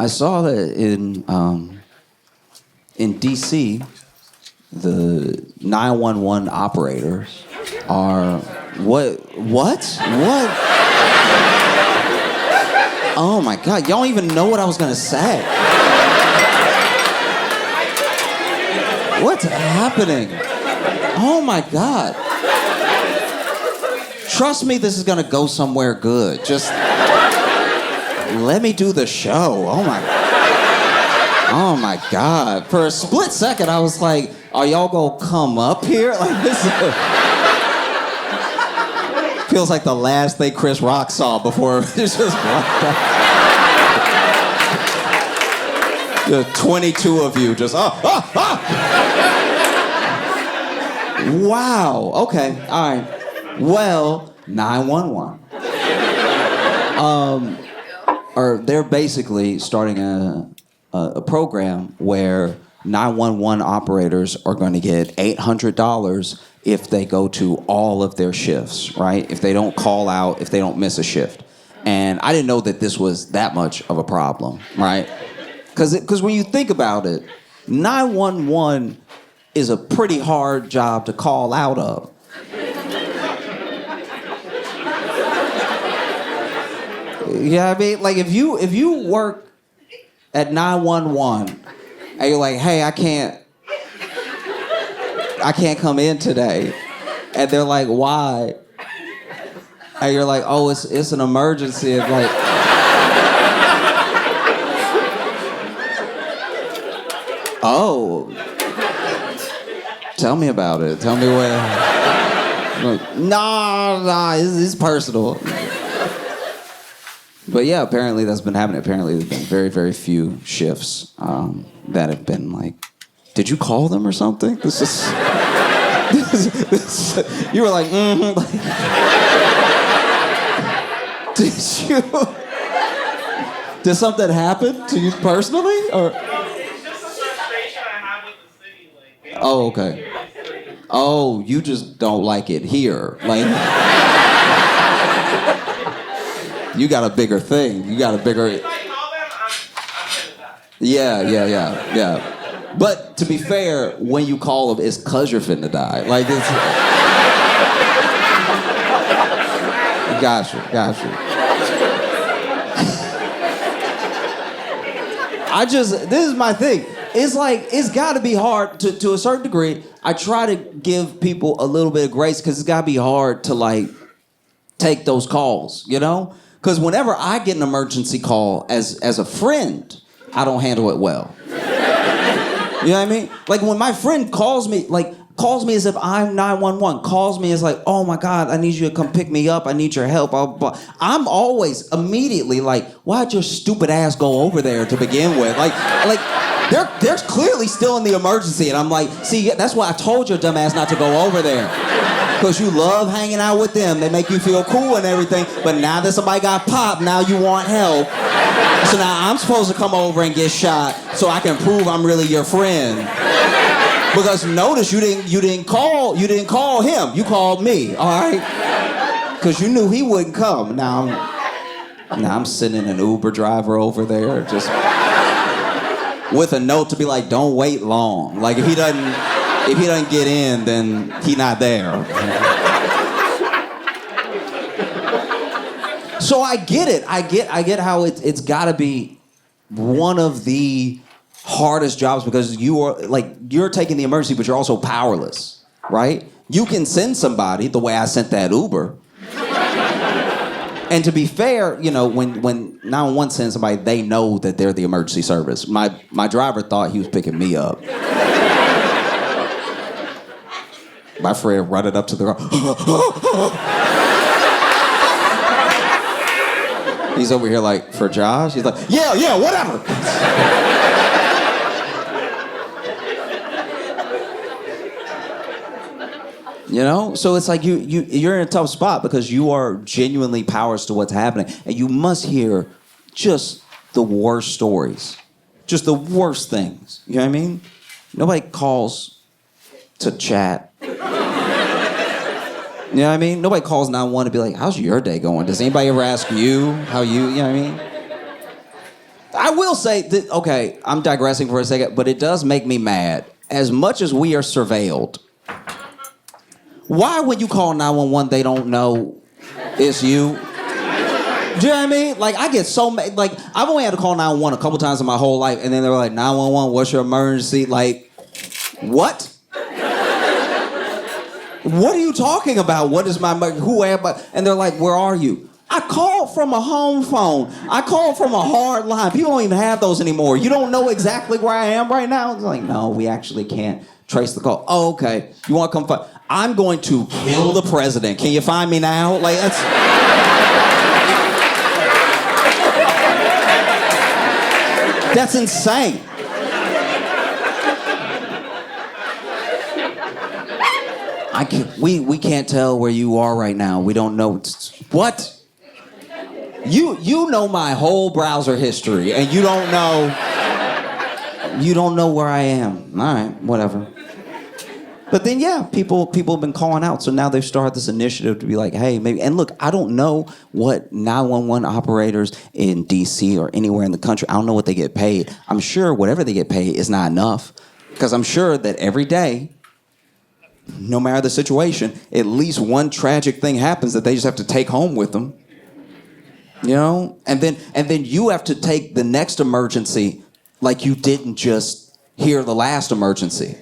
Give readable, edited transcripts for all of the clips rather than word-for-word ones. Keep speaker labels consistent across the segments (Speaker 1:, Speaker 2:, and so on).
Speaker 1: I saw that in DC, the 911 operators are what? Oh my God! Y'all don't even know what I was gonna say. What's happening? Oh my God! Trust me, this is gonna go somewhere good. Just let me do the show. Oh my God. For a split second, I was like, are y'all gonna come up here? Like this feels like the last thing Chris Rock saw before it's just walked out. The 22 of you just, Wow, okay, all right. Well, 911. Or they're basically starting a program where 911 operators are going to get $800 if they go to all of their shifts, right? If they don't call out, if they don't miss a shift. And I didn't know that this was that much of a problem, right? Because when you think about it, 911 is a pretty hard job to call out of. Yeah, I mean, like if you work at 911 and you're like, hey, I can't come in today, and they're like, why? And you're like, oh, it's an emergency. It's like, oh, tell me about it. Tell me where. Nah, it's personal. But yeah, apparently that's been happening. Apparently there's been very, very few shifts that have been like, did you call them or something? This you were like, mm-hmm. Did something happen to you personally? Or?
Speaker 2: It's just a frustration I have with the city. Like,
Speaker 1: oh, okay. Oh, you just don't like it here. Like, you got a bigger thing. You got a bigger...
Speaker 2: If I call them, I'm gonna die.
Speaker 1: Yeah. But to be fair, when you call them, it's cause you're finna die. Like, it's... Got you. This is my thing. It's like, it's gotta be hard to a certain degree. I try to give people a little bit of grace because it's gotta be hard to like take those calls, you know? Because whenever I get an emergency call as a friend, I don't handle it well. You know what I mean? Like when my friend calls me as if I'm 911, calls me as like, oh my God, I need you to come pick me up. I need your help. I'm always immediately like, why'd your stupid ass go over there to begin with? Like they're clearly still in the emergency. And I'm like, see, that's why I told your dumb ass not to go over there. Because you love hanging out with them. They make you feel cool and everything. But now that somebody got popped, now you want help. So now I'm supposed to come over and get shot so I can prove I'm really your friend. Because notice you didn't call him. You called me, all right? Because you knew he wouldn't come. Now I'm sending an Uber driver over there just with a note to be like, don't wait long. Like if he doesn't get in, then he not there. So I get it. I get how it's got to be one of the hardest jobs because you're taking the emergency, but you're also powerless, right? You can send somebody the way I sent that Uber. And to be fair, you know, when 911 sends somebody, they know that they're the emergency service. My driver thought he was picking me up. My friend running up to the car. He's over here like, for Josh? He's like, yeah, whatever. You know? So it's like you're in a tough spot because you are genuinely powerless to what's happening. And you must hear just the worst stories. Just the worst things. You know what I mean? Nobody calls to chat. You know what I mean? Nobody calls 911 to be like, how's your day going? Does anybody ever ask you how you know what I mean? I will say that, okay, I'm digressing for a second, but it does make me mad. As much as we are surveilled, why when you call 911, they don't know it's you? Do you know what I mean? Like, I get so mad. Like, I've only had to call 911 a couple times in my whole life, and then they were like, 911, what's your emergency? Like, what? What are you talking about? What is my, who am I? And they're like, where are you? I called from a home phone. I called from a hard line. People don't even have those anymore. You don't know exactly where I am right now? It's like, no, we actually can't trace the call. Oh, okay. You want to come find? I'm going to kill the president. Can you find me now? Like, that's... That's insane. We can't tell where you are right now. We don't know. What? You know my whole browser history, and you don't know where I am. All right, whatever. But then, yeah, people have been calling out, so now they've started this initiative to be like, hey, maybe. And look, I don't know what 911 operators in D.C. or anywhere in the country, I don't know what they get paid. I'm sure whatever they get paid is not enough, because I'm sure that every day, no matter the situation, at least one tragic thing happens that they just have to take home with them. You know? And then you have to take the next emergency like you didn't just hear the last emergency.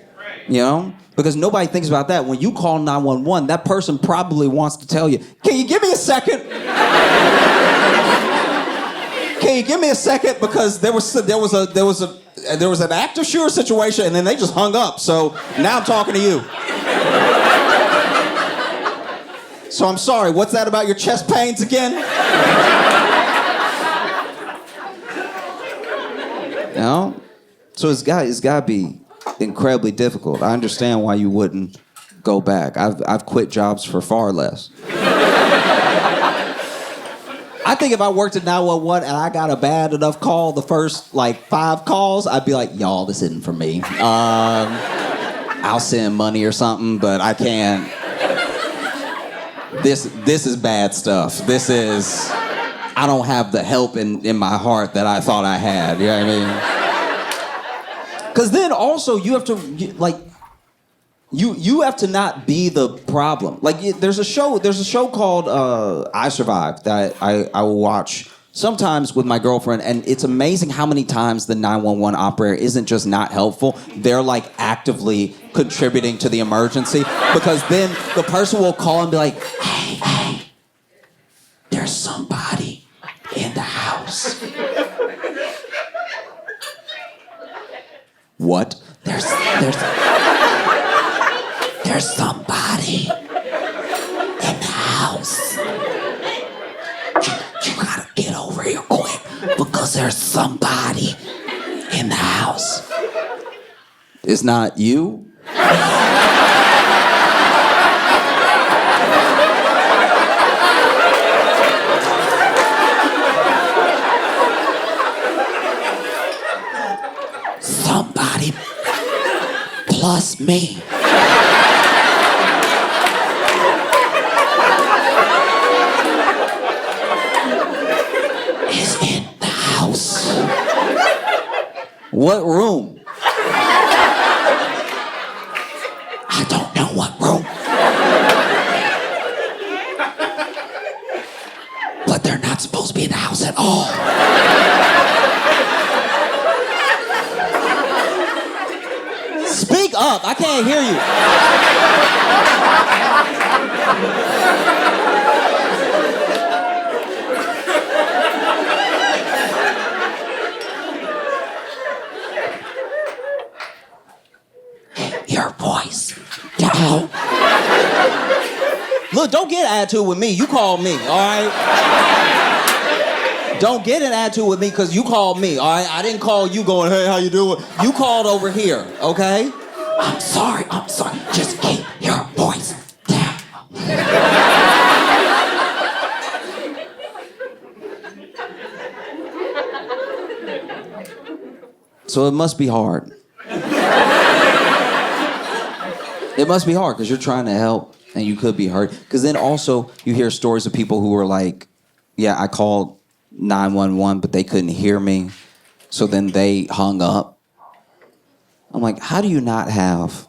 Speaker 1: You know? Because nobody thinks about that. When you call 911, that person probably wants to tell you, can you give me a second? Can you give me a second? Because there was an active shooter situation, and then they just hung up. So now I'm talking to you. So I'm sorry, what's that about your chest pains again? You know? So it's got to be incredibly difficult. I understand why you wouldn't go back. I've quit jobs for far less. I think if I worked at 911 and I got a bad enough call the first, 5 calls, I'd be like, y'all, this isn't for me. I'll send money or something, but I can't. This is bad stuff. I don't have the help in my heart that I thought I had. You know what I mean? Because then also you have to, you have to not be the problem. There's a show called I Survived that I will watch sometimes with my girlfriend, and it's amazing how many times the 911 operator isn't just not helpful, they're actively contributing to the emergency, because then the person will call and be like, hey, there's somebody in the house. What? There's somebody in the house. You gotta get over here quick, because there's somebody in the house. It's not you? Somebody plus me. Is in the house. What room? I don't know what room. But they're not supposed to be in the house at all. Speak up, I can't hear you. Your voice. Down. Look, don't get an attitude with me. You called me, all right? Don't get an attitude with me because you called me, all right? I didn't call you going, hey, how you doing? You called over here, okay? I'm sorry. Just keep your voice down. So it must be hard. It must be hard because you're trying to help and you could be hurt. Because then also you hear stories of people who were like, yeah, I called 911, but they couldn't hear me. So then they hung up. I'm like, how do you not have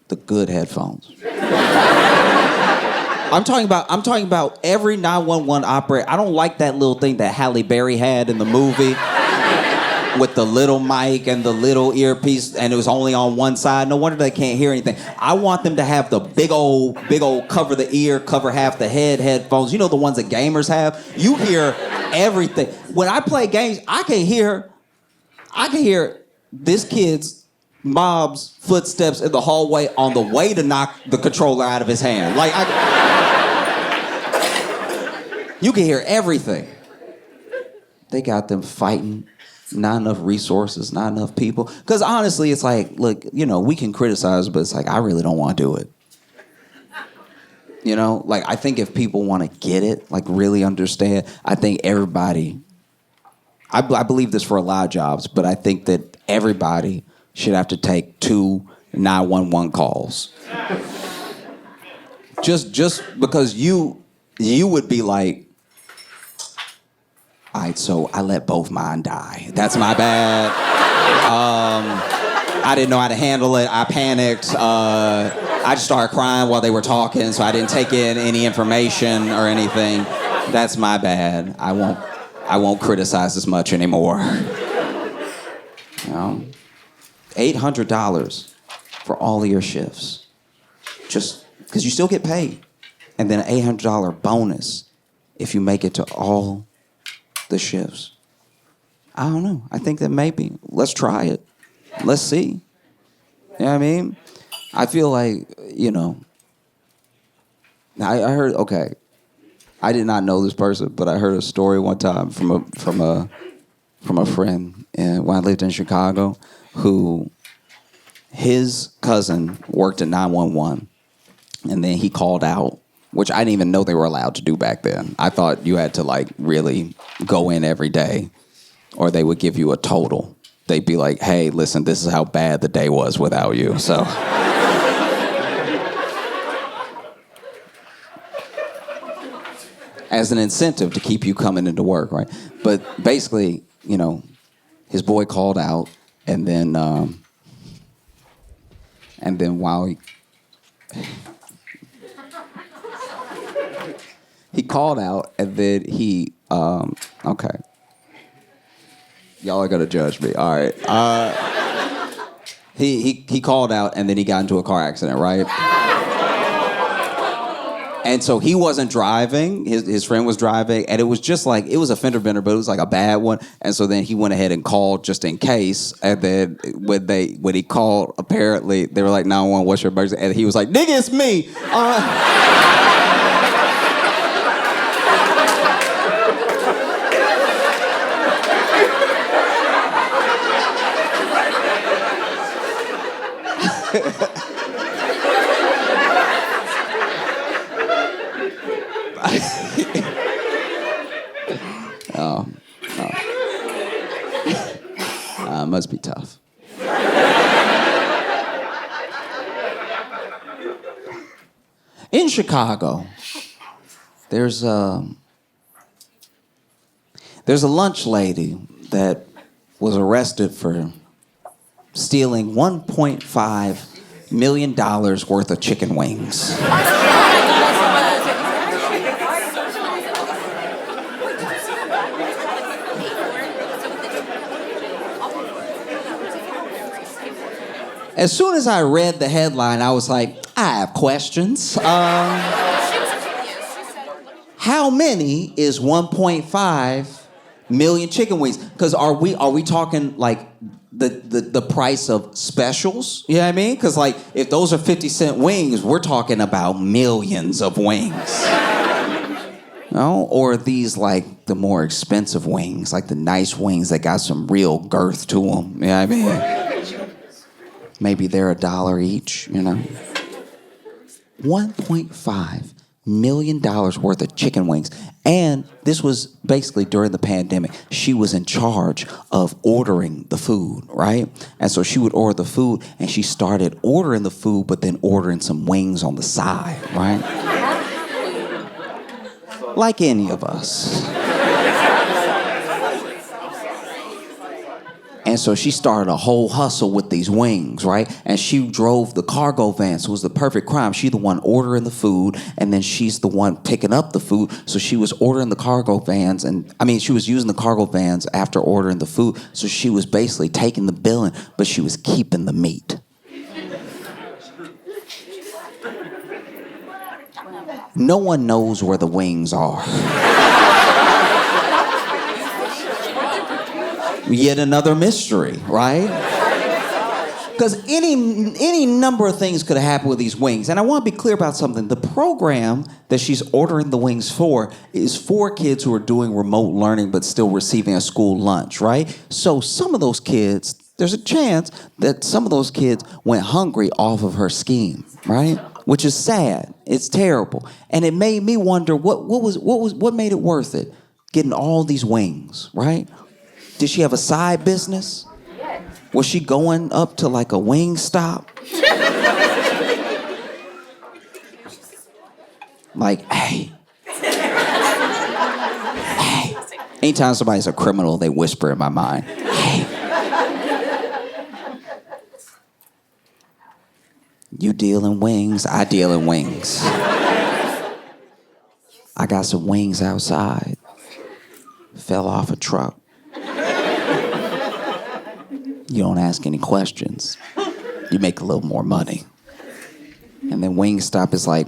Speaker 1: the good headphones? I'm talking about every 911 operator. I don't like that little thing that Halle Berry had in the movie with the little mic and the little earpiece, and it was only on one side. No wonder they can't hear anything. I want them to have the big old cover the ear, cover half the head headphones. You know, the ones that gamers have? You hear everything. When I play games, I can hear this kid's mom's footsteps in the hallway on the way to knock the controller out of his hand. Like, you can hear everything. They got them fighting. Not enough resources, not enough people. Because honestly, it's like, look, you know, we can criticize, but it's like, I really don't want to do it. You know, like, I think if people want to get it, like, really understand, I think everybody, I believe this for a lot of jobs, but I think that everybody should have to take 2 911 calls. Just because you would be like, all right, so I let both mine die. That's my bad. I didn't know how to handle it. I panicked. I just started crying while they were talking, so I didn't take in any information or anything. That's my bad. I won't criticize as much anymore. You know, $800 for all of your shifts, just because you still get paid, and then an $800 bonus if you make it to all the shifts. I don't know. I think that maybe. Let's try it. Let's see. You know what I mean? I feel like, you know, I heard, okay, I did not know this person, but I heard a story one time from a friend when I lived in Chicago, who his cousin worked at 911, and then he called out, which I didn't even know they were allowed to do back then. I thought you had to, like, really go in every day, or they would give you a total. They'd be like, hey, listen, this is how bad the day was without you, so. As an incentive to keep you coming into work, right? But basically, you know, his boy called out, and then while he called out, and then he, okay. Y'all are gonna judge me, all right. He called out, and then he got into a car accident, right? And so he wasn't driving, his friend was driving, and it was just like, it was a fender bender, but it was like a bad one. And so then he went ahead and called just in case. And then when he called, apparently, they were like, 911, what's your emergency? And he was like, nigga, it's me. Must be tough. In Chicago, there's a lunch lady that was arrested for stealing $1.5 million worth of chicken wings. As soon as I read the headline, I was like, I have questions. How many is 1.5 million chicken wings? Because are we talking like the price of specials? You know what I mean? Because like if those are 50-cent wings, we're talking about millions of wings. No? Or these like the more expensive wings, like the nice wings that got some real girth to them. You know what I mean? Maybe they're $1 each, you know? $1.5 million worth of chicken wings. And this was basically during the pandemic. She was in charge of ordering the food, right? And so she would order the food, and she started ordering the food, but then ordering some wings on the side, right? Like any of us. And so she started a whole hustle with these wings, right? And she drove the cargo van, so it was the perfect crime. She's the one ordering the food, and then she's the one picking up the food. So she was ordering the cargo vans, she was using the cargo vans after ordering the food. So she was basically taking the billing, but she was keeping the meat. No one knows where the wings are. Yet another mystery, right? Because any number of things could have happened with these wings. And I want to be clear about something. The program that she's ordering the wings for is for kids who are doing remote learning but still receiving a school lunch, right? So some of those kids, there's a chance that some of those kids went hungry off of her scheme, right? Which is sad. It's terrible. And it made me wonder what made it worth it? Getting all these wings, right? Did she have a side business? Was she going up to like a wing stop? Like, hey. Hey. Anytime somebody's a criminal, they whisper in my mind, hey. You deal in wings, I deal in wings. I got some wings outside. Fell off a truck. You don't ask any questions. You make a little more money. And then Wingstop is like,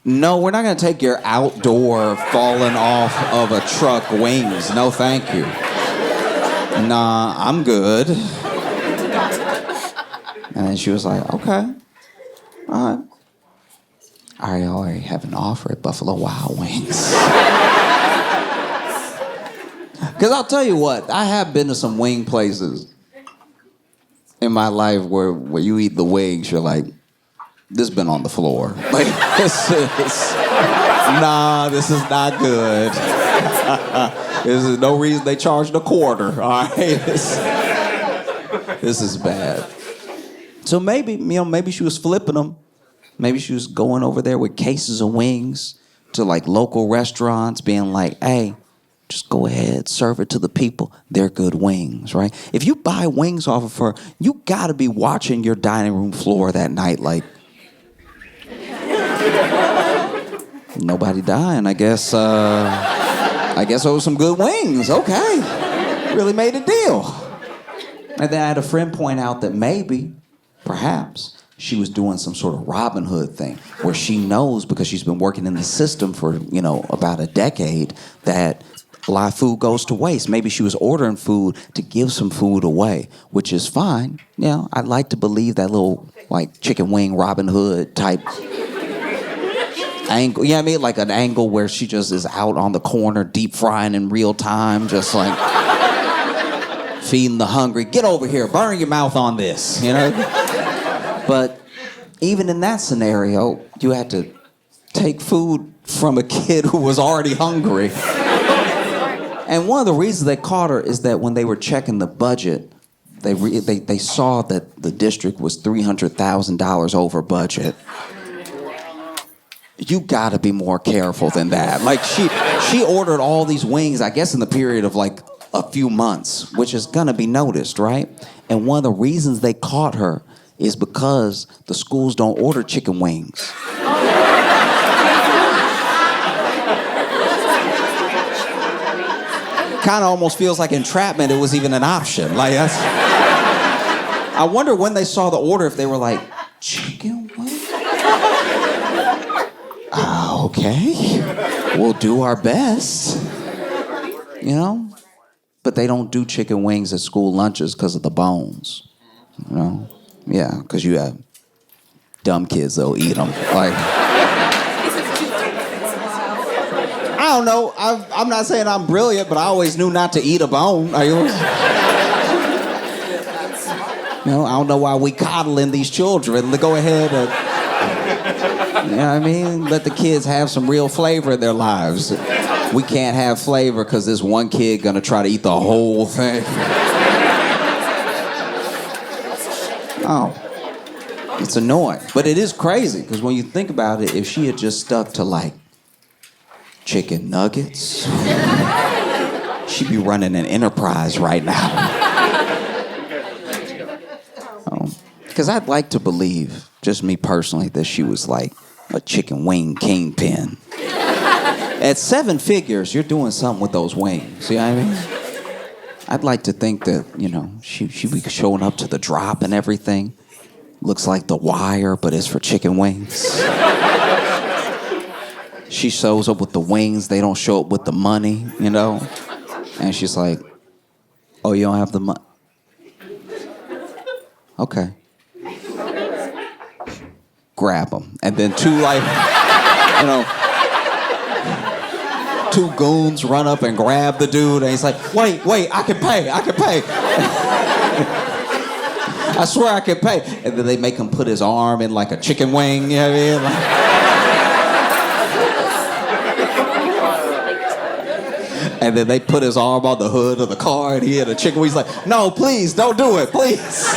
Speaker 1: no, we're not going to take your outdoor falling off of a truck wings. No, thank you. Nah, I'm good. And then she was like, okay, all right. I already have an offer at Buffalo Wild Wings. Because I'll tell you what, I have been to some wing places in my life where you eat the wings, you're like, this been on the floor. Like, this is not good. There's no reason they charged a quarter, all right? This is bad. So maybe she was flipping them. Maybe she was going over there with cases of wings to like local restaurants, being like, hey, just go ahead, serve it to the people. They're good wings, right? If you buy wings off of her, you gotta be watching your dining room floor that night like, nobody dying, I guess it was some good wings, okay. Really made a deal. And then I had a friend point out that perhaps, she was doing some sort of Robin Hood thing where she knows, because she's been working in the system for, about a decade, that a lot of food goes to waste. Maybe she was ordering food to give some food away, which is fine. I'd like to believe that little, like, chicken wing Robin Hood type angle. You know what I mean? Like an angle where she just is out on the corner deep frying in real time, just like feeding the hungry. Get over here, burn your mouth on this, But even in that scenario, you had to take food from a kid who was already hungry. And one of the reasons they caught her is that when they were checking the budget, they saw that the district was $300,000 over budget. You gotta be more careful than that. Like she ordered all these wings, I guess in the period of like a few months, which is gonna be noticed, right? And one of the reasons they caught her is because the schools don't order chicken wings. Kind of almost feels like entrapment. It was even an option. Like that's. I wonder when they saw the order if they were like, chicken wings? Okay, we'll do our best. But they don't do chicken wings at school lunches because of the bones. Yeah, because you have dumb kids that'll eat them. Like, I don't know. I'm not saying I'm brilliant, but I always knew not to eat a bone. I don't know why we coddling these children. Go ahead and, let the kids have some real flavor in their lives. We can't have flavor because this one kid gonna try to eat the whole thing. Oh, it's annoying. But it is crazy, because when you think about it, if she had just stuck to, like, chicken nuggets, she'd be running an enterprise right now. Because I'd like to believe, just me personally, that she was like a chicken wing kingpin. At 7 figures, you're doing something with those wings. See what I mean? I'd like to think that, you know, she be showing up to the drop and everything. Looks like The Wire, but it's for chicken wings. She shows up with the wings. They don't show up with the money, you know? And she's like, oh, you don't have the money? Okay. Grab them. And then 2, like, you know, 2 goons run up and grab the dude, and he's like, wait, I can pay. I swear I can pay. And then they make him put his arm in like a chicken wing, you know what I mean? And then they put his arm on the hood of the car, and he had a chicken wing. He's like, no, please, don't do it, please.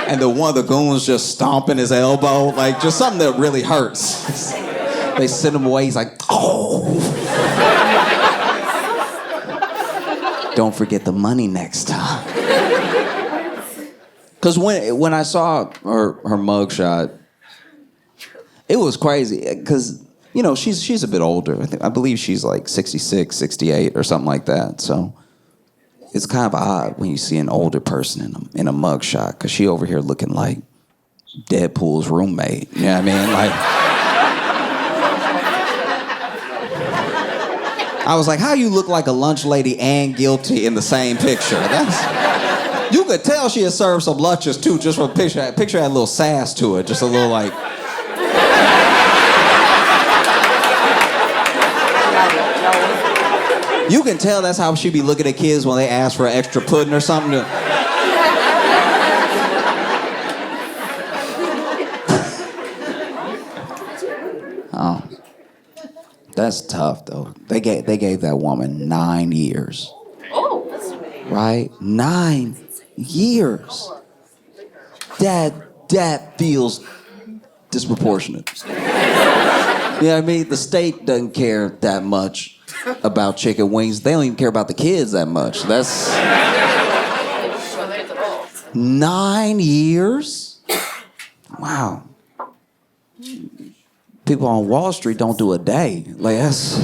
Speaker 1: And then one of the goons just stomping his elbow, like just something that really hurts. They send him away, he's like, oh. Don't forget the money next time. Because when I saw her mugshot, it was crazy. Because, you know, she's a bit older. I believe she's like 66, 68 or something like that. So it's kind of odd when you see an older person in a mugshot. Because she over here looking like Deadpool's roommate. You know what I mean? Like, I was like, how you look like a lunch lady and guilty in the same picture? You could tell she had served some lunches too, just from the picture. Picture had a little sass to it, just a little like. You can tell that's how she be looking at kids when they ask for an extra pudding or something. Oh, that's tough though. They gave that woman 9 years.
Speaker 3: Oh, that's amazing.
Speaker 1: Right? 9 years. That feels disproportionate. You know what I mean? The state doesn't care that much about chicken wings. They don't even care about the kids that much. That's 9 years? Wow. People on Wall Street don't do a day. Like, that's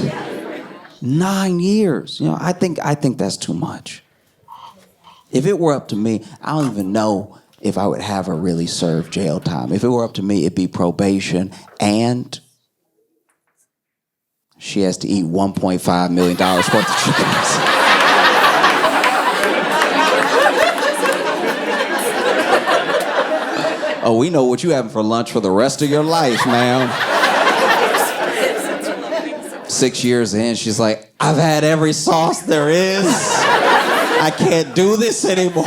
Speaker 1: 9 years. You know, I think that's too much. If it were up to me, I don't even know if I would have her really serve jail time. If it were up to me, it'd be probation, and she has to eat $1.5 million worth of chickens. Oh, we know what you having for lunch for the rest of your life, ma'am. 6 years in, she's like, I've had every sauce there is. I can't do this anymore.